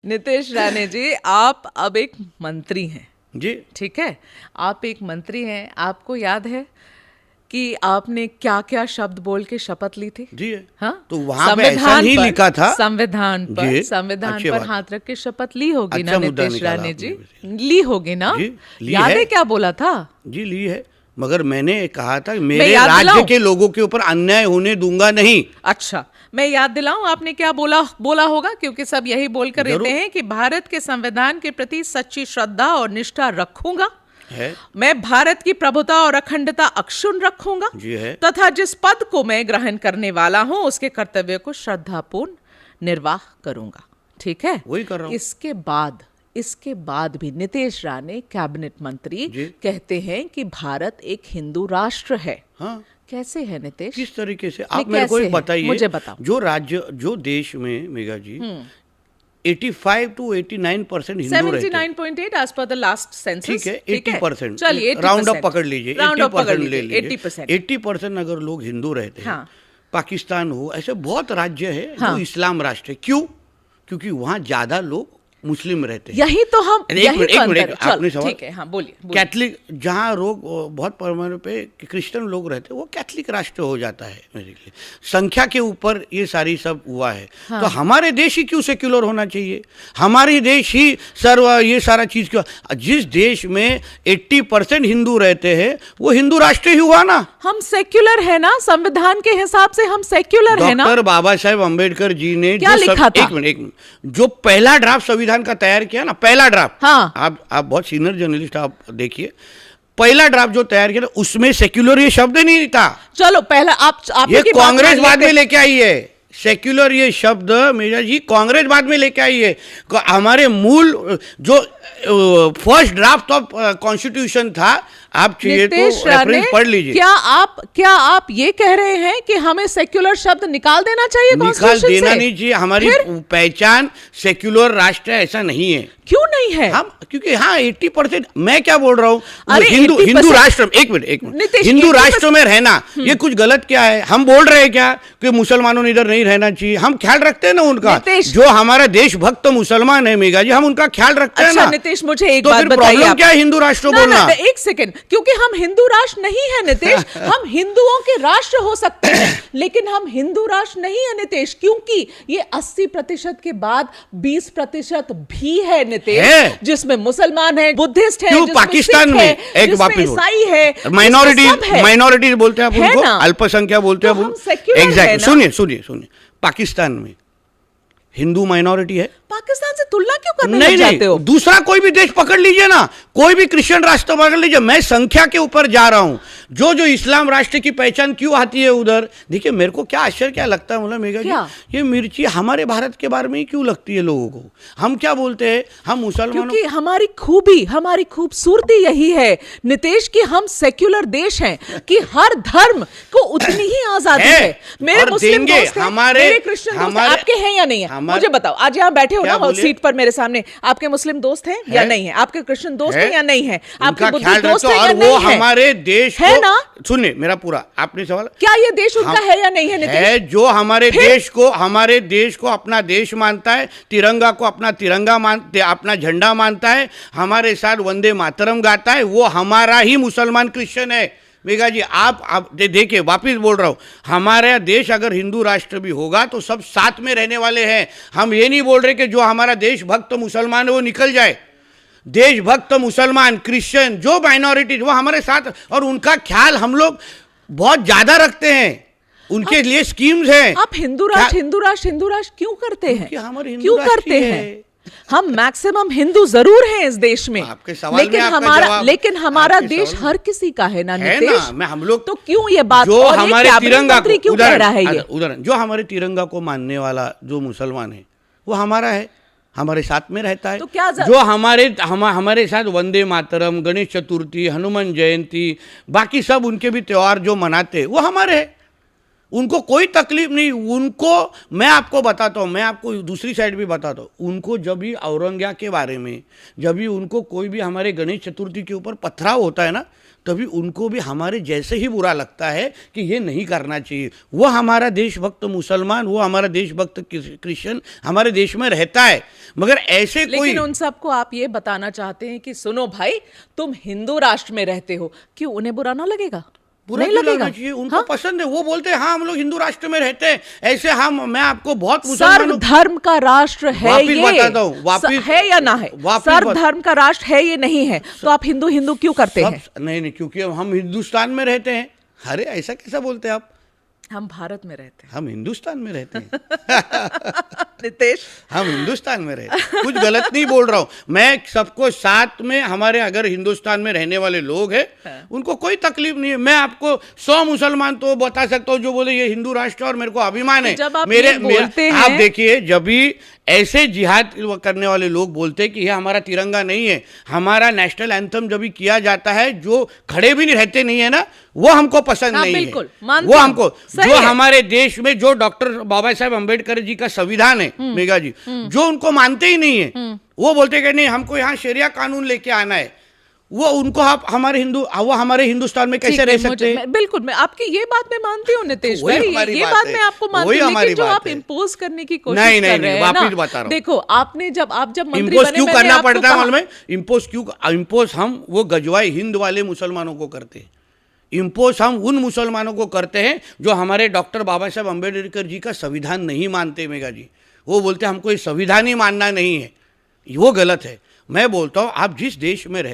नीतीश राणे जी, आप अब एक मंत्री हैं जी। ठीक है, आप एक मंत्री हैं। आपको याद है कि आपने क्या क्या शब्द बोल के शपथ ली थी? जी हाँ, तो वहां पे ऐसा नहीं लिखा था। संविधान पर अच्छी बात। हाथ रख के शपथ ली होगी अच्छा ना मुद्दा नीतीश निकाला राणे आपने जी? ली होगी ना? जी, ली याद है। है क्या बोला था? जी ली है, मगर मैंने कहा था मेरे याद राज्य दिलाऊं? के लोगों के ऊपर अन्याय होने दूंगा नहीं। अच्छा, मैं याद दिलाऊं आपने क्या बोला होगा, क्योंकि सब यही बोलकर रहते हैं कि भारत के संविधान के प्रति सच्ची श्रद्धा और निष्ठा रखूंगा है। मैं भारत की प्रभुता और अखंडता अक्षुण्ण रखूंगा जी है। तथा जिस पद को मैं ग्रहण करने वाला हूं उसके कर्तव्य को श्रद्धापूर्ण निर्वाह करूंगा। ठीक है, वही कर रहा हूं। इसके बाद भी नीतीश राणे कैबिनेट मंत्री जी। कहते हैं कि भारत एक हिंदू राष्ट्र है। हाँ, कैसे है नीतीश? किस तरीके से? नहीं, आप मेरे को कैसे एक है? बताइए। मुझे बताओ। जो देश में मेगा जी 85 to 89% हिंदू रहते हैं। 79.8 as per the last census। ठीक है, 80%। चलिए, राउंड अप पकड़ लीजिए, 80% ले लीजिए। 80%। 80% अगर लोग हिंदू रहते हैं, हाँ। पाकिस्तान हो, ऐसे बहुत राज्य है हाँ। जो इस्लाम राष्ट्र है। क्यों? क्योंकि वहाँ ज्यादा लोग मुस्लिम रहते हैं। यही तो हम एक मिनट, आपने सवाल। ठीक है, हाँ बोलिए। कैथलिक, जहाँ लोग बहुत पैमाने पे क्रिश्चियन लोग रहते हैं, वो कैथलिक राष्ट्र हो जाता है बेसिकली। संख्या के ऊपर ये सारी सब हुआ है। हाँ। तो हमारे देश ही क्यों सेक्युलर होना चाहिए? हमारे देश ही सर्व ये सारा चीज क्यों? जिस देश में 80% हिंदू रहते हैं वो हिंदू राष्ट्र ही हुआ ना। हम सेक्युलर है ना, संविधान के हिसाब से हम सेक्युलर है ना। डॉक्टर बाबा साहेब अम्बेडकर जी ने क्या लिखा था? एक मिनट, जो पहला ड्राफ्ट संविधान का तैयार किया ना, पहला ड्राफ्ट। हाँ। आप बहुत सीनियर जर्नलिस्ट, आप देखिए पहला ड्राफ्ट जो तैयार किया उसमें सेक्युलर ये शब्द नहीं था। चलो पहला आप ये कांग्रेस बाद में लेके आई है। सेक्युलर ये शब्द मेरा जी कांग्रेस बाद में लेके आई है। हमारे मूल जो फर्स्ट ड्राफ्ट ऑफ कॉन्स्टिट्यूशन था, आप चाहिए तो रेफरेंस पढ़ लीजिए। क्या आप ये कह रहे हैं कि हमें सेक्युलर शब्द निकाल देना चाहिए? निकाल देना नहीं चाहिए। हमारी पहचान सेक्युलर राष्ट्र ऐसा नहीं है। क्यों नहीं है? हम क्योंकि हाँ 80%, मैं क्या बोल रहा हूँ, हिंदू राष्ट्र, एक मिनट, हिंदू राष्ट्र में रहना ये कुछ गलत क्या है? हम बोल रहे हैं क्या कि मुसलमानों ने इधर नहीं रहना चाहिए? हम ख्याल रखते हैं ना उनका। जो हमारा देशभक्त मुसलमान है मेगा जी, हम उनका ख्याल रखते हैं ना। नीतीश, मुझे एक तो बात फिर बताइए, प्रॉब्लम क्या है हिंदू राष्ट्र बोलना? एक सेकंड, क्योंकि हम हिंदू राष्ट्र नहीं है नीतीश। हम हिंदुओं के राष्ट्र हो सकते हैं लेकिन हम हिंदू राष्ट्र नहीं है नीतीश, क्योंकि ये 80% के बाद 20% भी है नीतीश, जिसमें मुसलमान है, बुद्धिस्ट है, क्यों पाकिस्तान में एक ईसाई है, माइनॉरिटी बोलते हैं आप उनको, अल्पसंख्यक बोलते हैं आप। एग्जैक्टली, सुनिए पाकिस्तान में हिंदू माइनॉरिटी है। पाकिस्तान से तुलना क्यों करने चाहते हो? दूसरा कोई भी देश पकड़ लीजिए ना, कोई भी क्रिश्चियन राष्ट्र पकड़ लीजिए। मैं संख्या के ऊपर जा रहा हूं। जो इस्लाम राष्ट्र की पहचान क्यों आती है उधर? देखिए मेरे को क्या आश्चर्य क्या लगता है मतलब मेगा जी, ये मिर्ची हमारे भारत के बारे में ही क्यों लगती है लोगों को? हम क्या बोलते हैं, हम मुसलमानों, क्योंकि हमारी खूबसूरती यही है नीतीश कि हम सेक्युलर देश हैं, कि हर धर्म को उतनी ही आजादी है। मेरे मुस्लिम दोस्त हैं, मेरे क्रिश्चियन दोस्त हैं, आपके हैं या नहीं है? मुझे बताओ, आज यहाँ बैठे हो ना सीट पर मेरे सामने, आपके मुस्लिम दोस्त हैं या नहीं है? आपके क्रिश्चियन दोस्त हैं या नहीं है? आपके बुद्धिस्ट दोस्त हैं या नहीं है? हमारे देश है ना? सुनिए मेरा पूरा, आपने सवाल, क्या ये देश उनका है या नहीं है नीतीश? है, जो हमारे देश को अपना देश मानता है, तिरंगा को अपना तिरंगा मानते, अपना झंडा मानता है, हमारे साथ वंदे मातरम गाता है, वो हमारा ही मुसलमान क्रिश्चियन है। मेगा जी आप देखिए, वापिस बोल रहा हूँ, हमारा देश अगर हिंदू राष्ट्र भी होगा तो सब साथ में रहने वाले हैं। हम ये नहीं बोल रहे कि जो हमारा देशभक्त मुसलमान है वो निकल जाए। देशभक्त मुसलमान, क्रिश्चियन, जो माइनॉरिटी वो हमारे साथ, और उनका ख्याल हम लोग बहुत ज्यादा रखते हैं। उनके लिए स्कीम्स हैं। आप हिंदू राष्ट्र क्यों करते हैं? क्यों करते हैं? हम मैक्सिमम हिंदू जरूर हैं इस देश में, लेकिन हमारा देश हर किसी का है ना नीतीश? हम लोग तो क्यों ये बात, जो हमारे तिरंगा को, क्यों कह रहा है ये उदाहरण, जो हमारे तिरंगा को मानने वाला जो मुसलमान है वो हमारा है, हमारे साथ में रहता है। तो क्या जो हमारे साथ वंदे मातरम, गणेश चतुर्थी, हनुमान जयंती, बाकी सब उनके भी त्योहार जो मनाते हैं वो हमारे हैं। उनको कोई तकलीफ नहीं। उनको मैं आपको बताता हूँ, मैं आपको दूसरी साइड भी बताता हूँ, उनको जब भी औरंगिया के बारे में, जब भी उनको कोई भी हमारे गणेश चतुर्थी के ऊपर पथराव होता है ना, तभी उनको भी हमारे जैसे ही बुरा लगता है कि ये नहीं करना चाहिए। वो हमारा देशभक्त मुसलमान, वो हमारा देशभक्त क्रिश्चियन हमारे देश में रहता है, मगर ऐसे कोई, लेकिन उन सबको आप ये बताना चाहते हैं कि सुनो भाई, तुम हिंदू राष्ट्र में रहते हो, क्यों उन्हें बुरा ना लगेगा? बुरा नहीं क्यों लगेगा? लगना चाहिए? उनको पसंद है, वो बोलते हैं हाँ हम लोग हिंदू राष्ट्र में रहते हैं। ऐसे मैं आपको बहुत मुसलमानों, सर्वधर्म का राष्ट्र है ये, बताता हूँ, वापिस है या ना है? सर्वधर्म का राष्ट्र है ये नहीं है, तो आप हिंदू हिंदू क्यों करते हैं? नहीं, क्योंकि हम हिंदुस्तान में रहते हैं। अरे ऐसा कैसा बोलते हैं आप? हम भारत में रहते हैं, हम हिंदुस्तान में रहते हैं। नितेश, हम हिंदुस्तान में रहते हैं, कुछ गलत नहीं बोल रहा हूँ मैं। सबको साथ में, हमारे अगर हिंदुस्तान में रहने वाले लोग हैं, उनको कोई तकलीफ नहीं है। मैं आपको 100 मुसलमान तो बता सकता हूँ जो बोले ये हिंदू राष्ट्र और मेरे को अभिमान है। जब आप बोलते हैं, आप देखिए, जब भी ऐसे जिहाद करने वाले लोग बोलते हैं कि ये हमारा तिरंगा नहीं है, हमारा नेशनल एंथम जब भी किया जाता है, जो खड़े भी नहीं रहते नहीं है ना, वो हमको पसंद नहीं है। वो हमको, जो हमारे देश में जो डॉक्टर बाबा साहेब अम्बेडकर जी का संविधान है मेघा जी, जो उनको मानते ही नहीं है, वो बोलते कि नहीं हमको यहाँ शरिया कानून लेके आना है, वो उनको आप हमारे हिंदुस्तान में कैसे रह सकते हैं? बिल्कुल, मैं आपकी ये बात मैं मानती हूँ नितेश भाई, ये बात मैं आपको मानती हूँ, लेकिन जो आप इम्पोज करने की कोशिश कर रहे हैं ना, बता रहा हूँ, देखो आपने जब मंत्री इम्पोज बने, क्यों करना पड़ता है मालूम है? इम्पोज हम वो गजवाई हिंद वाले मुसलमानों को करते हैं। इम्पोज हम उन मुसलमानों को करते हैं जो हमारे डॉक्टर बाबा साहब अम्बेडकर जी का संविधान नहीं मानते मेघा जी। वो बोलते हैं हमको ये संविधान ही मानना नहीं है, वो गलत है। मैं बोलता हूँ आप जिस देश में